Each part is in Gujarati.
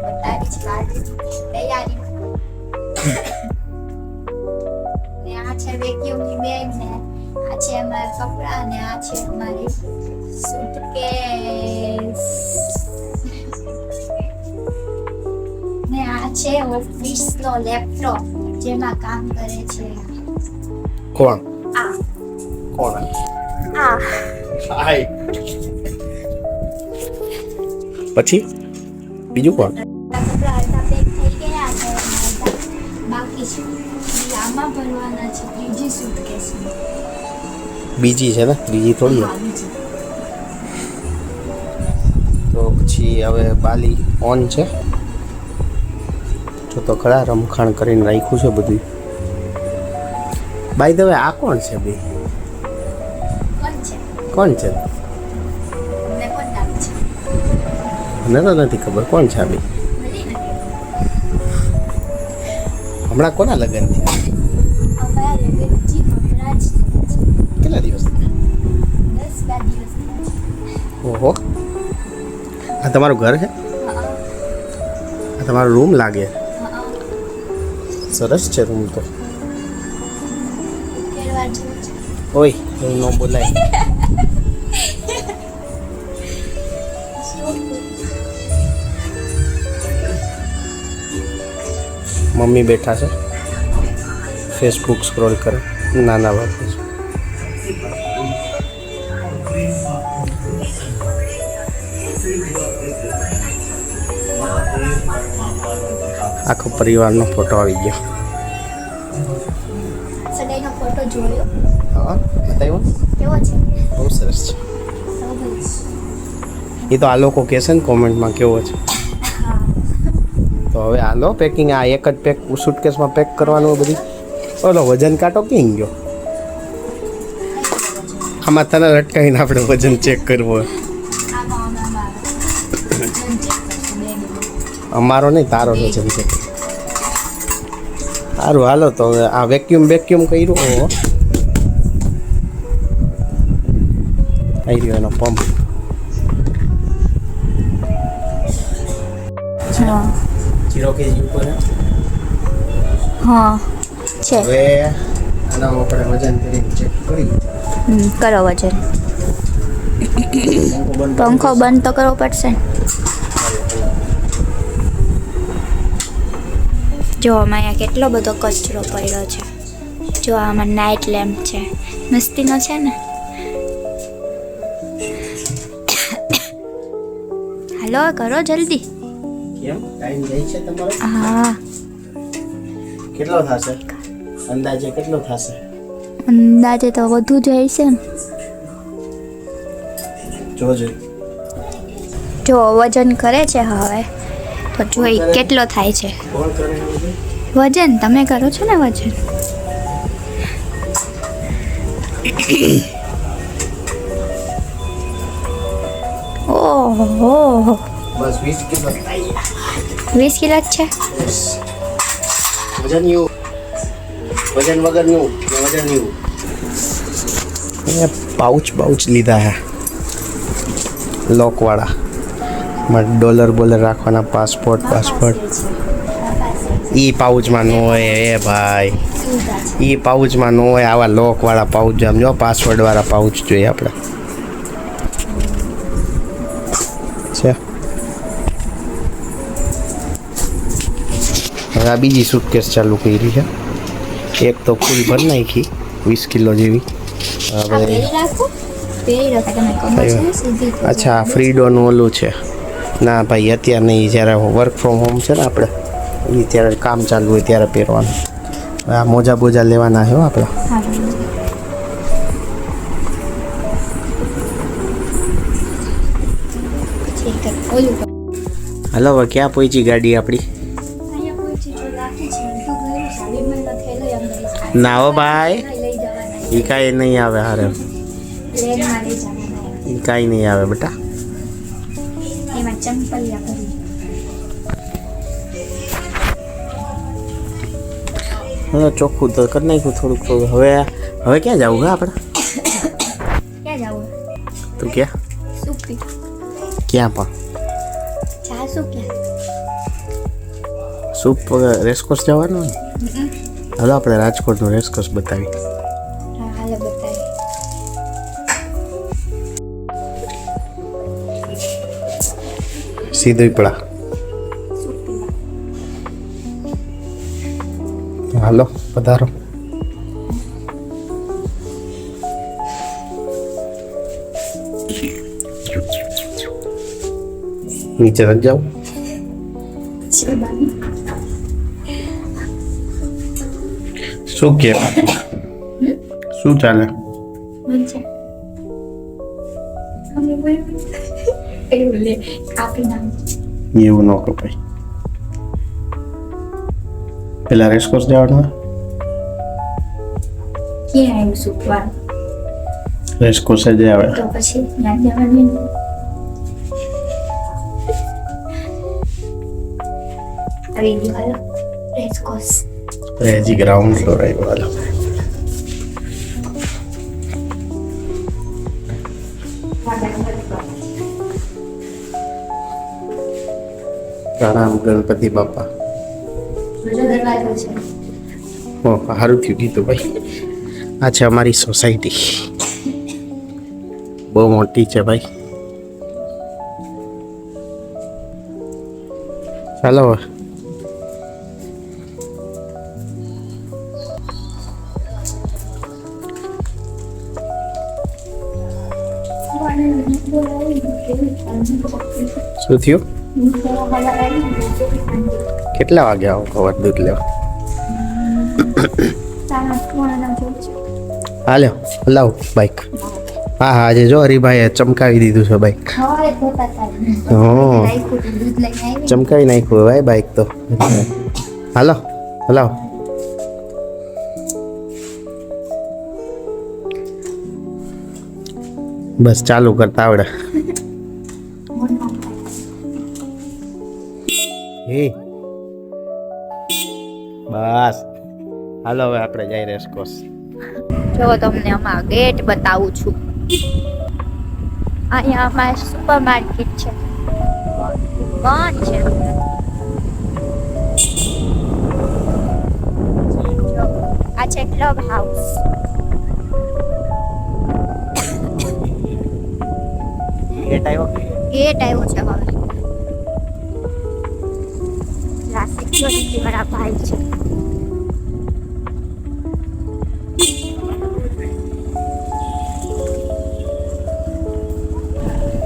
બતાવી છે તૈયારી ને આ છે વેક્યુમની બેગ ને આ છે અમારા કપડા ને આ છે અમારી સુટકેસ ને આ છે ઓફિસનો લેપટોપ જેમાં કામ કરે છે કોણ આ કોણ આ હાય પછી બીજું કોણ કપડા અડધા પેક થઈ ગયા છે બાકી છે આમાં ભરવાના છે ત્રીજી સુટકેસ બીજી છે ને બીજી થોડી તો પછી હવે બાલી ઓન છે જો તો ખરા રમખાણ કરીને રાખ્યું છે બધું બાય ધ વે આ કોણ છે બે કોણ છે મને તો નથી ખબર કોણ છે આ બે હમણાં કોના લગ્ન થયા કેટલા દિવસ ઓહો આ તમારું ઘર છે આ તમારો રૂમ લાગે સરસ છે રૂમ તો ઓય એવું ન બોલાય મમ્મી બેઠા છે ફેસબુક સ્ક્રોલ કરે નાના બાપુ આખો પરિવારનો ફોટો આવી ગયો સગાઈનો ફોટો જોયો હા બતાવ્યો કેવો છે બહુ સરસ છે એ તો આ લોકો કહેશે ને કોમેન્ટમાં કેવો છે તો હવે હાલો પેકિંગ આ એક જ પેક સુટકેસમાં પેક કરવાનું બધી ઓલો વજન કાંટો ક્યાં ગયો આમાં તને લટકાવીને આપણે વજન ચેક કરવો અમારો નહીં તારો વજન ચેક સારું હાલો તો હવે આ વેક્યુમ કર્યું ઓહો આવી રહ્યો એનો પંપ હા 0 kg ઉપર હા છે હવે આનો આપણે વજન કરીને ચેક કરી કરો વજન પંખો બંધ તો કરવો પડશે જો આમાં અહીંયા કેટલો બધો કચરો પડ્યો છે જો આમાં નાઇટ લેમ્પ છે મસ્તીનો છે ને હાલો કરો જલ્દી કેમ ટાઈમ જાય છે તમારો હા કેટલો થશે અંદાજે કેટલો થશે અંદાજે તો વધુ જાય છે ને જોજો જો વજન કરે છે હવે તો જોઈ કેટલો થાય છે કોણ કરે વજન તમે કરો છો ને વજન ઓહો બસ 20 કિલો 20 કિલો જ છે વજન યુ વજન વગરનું વજન યુ પાઉચ લીધા હે લોકવાળા માં ડોલર રાખવાના પાસપોર્ટ ઈ પાઉચમાં ન હોય એ ભાઈ ઈ પાઉચમાં ન હોય આવા લોકવાળા પાઉચ સમજો પાસવર્ડવાળા પાઉચ જોઈએ આપણે છે હવે આ બીજી સુટકેસ ચાલુ કરી છે એક તો ફૂલ ભરી નાખી 20 કિલો જેવી હવે અચ્છા ફ્રીડોનું ઓલું છે ના ભાઈ અત્યારે નહીં જ્યારે વર્ક ફ્રોમ હોમ છે ને આપણે એ ત્યારે કામ ચાલુ હોય ત્યારે પહેરવાનું આ મોજા બોજા લેવાના છે આપણે હલો હવે ક્યાં પહોંચી ગાડી આપણી ના હો ભાઈ એ કાંઈ નહીં આવે હારે એ કાંઈ નહીં આવે બેટા હવે ચોખ્ખું તો કરી નાખ્યું થોડુંક હવે ક્યાં જવું હે આપણે ક્યાં જવું તું ક્યાં સુપી ક્યાં પણ જાશું ક્યાં સૂપ રેસકોર્સ જવાનું ને હાલો આપણે રાજકોટનું રેસકોર્સ બતાવી હા હાલે બતાવી સીધુપડા હાલો પધારો નીચે રખ જાઓ છે બાની શું કે શું ચાલે મંચા અમે બોલ એવું લે કાપી નામ એવું ન કપાય પેલા રેસકોર્સ જવાનું ક્યાં આવ્યું સુપવાર રેસકોર્સ જ આવે તો પછી ત્યાં જવાનું ને આવી ગયું હાલો રેસકોર્સ હજી ગ્રાઉન્ડ ફ્લોર આવ્યો હાલો પ્રણામ ગણપતિ બાપા બીજો દરવાજો છે ઓ સારું થયું કીધું ભાઈ આ છે અમારી સોસાયટી બહુ મોટી છે ભાઈ ચાલો હવે શું થયું કેટલા વાગે આવો ખબર દૂધ લેવા હાલો હલાવ બાઈક હા હા આજે જો હરીભાઈએ ચમકાવી દીધું છે બાઈક ચમકાવી નાખ્યું ભાઈ બાઈક તો હાલો હલાવ બસ ચાલુ કરતા આવડે હે બસ હાલો હવે આપણે જઈ રેસકોર્સ જો તમને આમાં ગેટ બતાવું છું અહીંયા અમારે સુપર માર્કેટ છે બંધ છે જો, આ છે ક્લબ હાઉસ ગેટ આવ્યો ગેટ આવ્યો છે હવે આ સિક્યોરિટી વાળા ભાઈ છે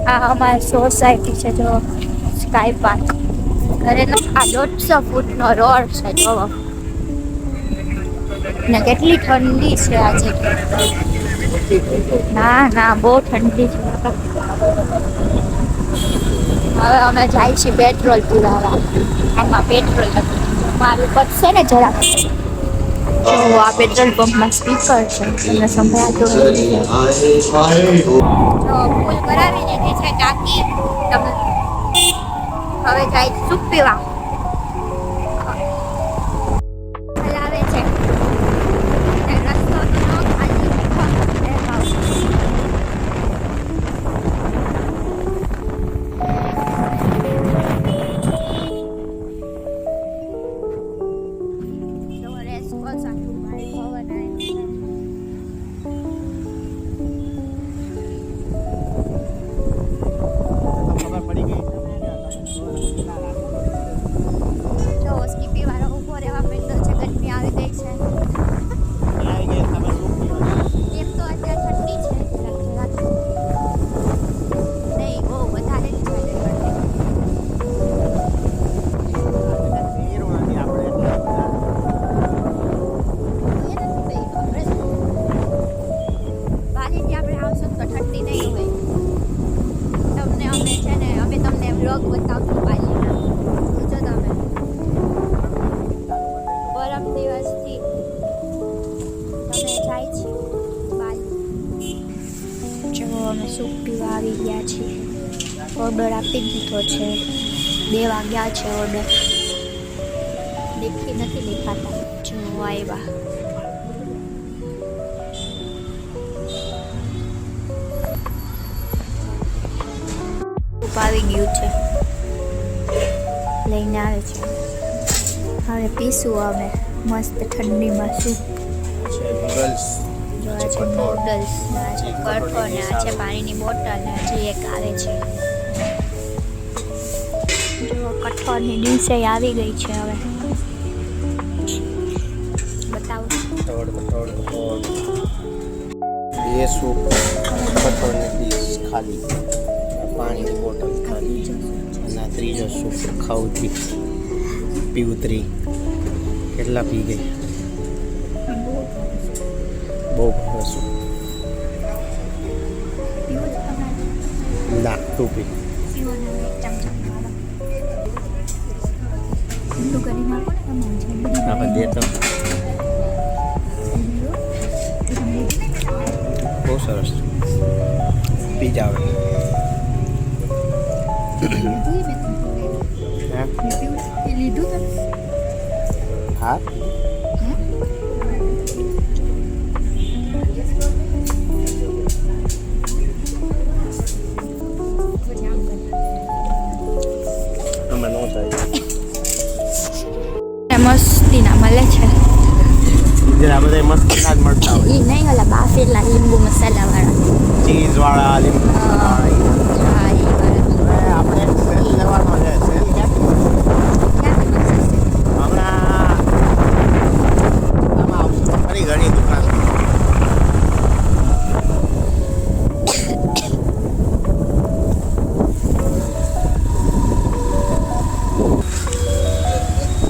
આ અમારી સોસાયટી છે જો સ્કાય પાર્ક ઘરેનો આ 150 ફૂટનો રોડ છે જો ને કેટલી ઠંડી છે આજે ના ના બહુ ઠંડી છે હવે અમે જાય છીએ પેટ્રોલ પુરાવા આમાં પેટ્રોલ મારું પતશે ને જરાક તો આ પેટ્રોલ પંપમાં સ્પીકર છે તમને સંભળાતું જો ફૂલ કરાવીને જે છે ટાંકી તમે હવે જાય સૂપ પીવા ચલાવે છે અને રસ્તો તો ખાલી અમે સૂપ પીવા આવી ગયા છીએ ઓર્ડર આપી દીધો છે 2 વાગ્યા છે ઓર્ડર નથી દેખાતા જો આવ્યા સૂપ આવી ગયું છે લઈને આવે છે હવે પીશું અમે મસ્ત ઠંડીમાં શું છે નૂડલ્સ જો આ છે નૂડલ્સ આ છે કઠોળ ને આ છે પાણીની બોટલ ને હજી એક આવે છે જો કઠોળની ડીશે આવી ગઈ છે હવે બતાવો એ સૂપ કઠોળની ડીશ ખાલી પાણીની બોટલ ખાલી અને આ ત્રીજો સૂપ ખાવતી પીવતરી કેટલા પી ગઈ બહુ ભાવે સૂપ ના તું પી આપણે દે તો બહુ સરસ પી જાવ હા અમે નો થાય મસ્તીના મળે છે જરા બધા મસ્ત જ મળતા હોય એ નહીં ઓલા બાફેલા લીંબુ મસાલા વાળા ચીઝ વાળા લીંબુ હા એ વાળા આપણે સેલ લેવાનો છે સેલ હમણાં આમાં આવશે ફરી ઘણી દુકાન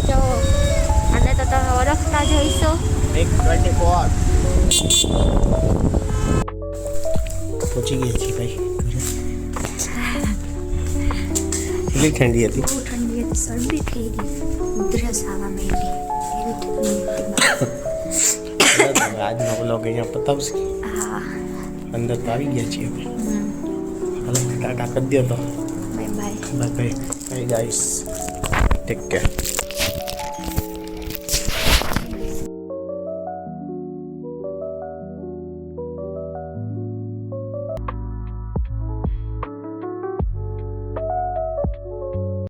જો અને તો તમે ઓળખતા જોઈશો 124 પહોંચી ગયા છીએ ભાઈ ઘરે કેટલી ઠંડી હતી બહુ ઠંડી હતી શરદી થઈ ગઈ ઉધરસ આવવા માંડી આજનો બ્લોગ અહીંયા પતાવશે હા અંદર તો આવી ગયા છીએ હવે હાલો ટાટા કરી દો તો bye bye bye bye guys take care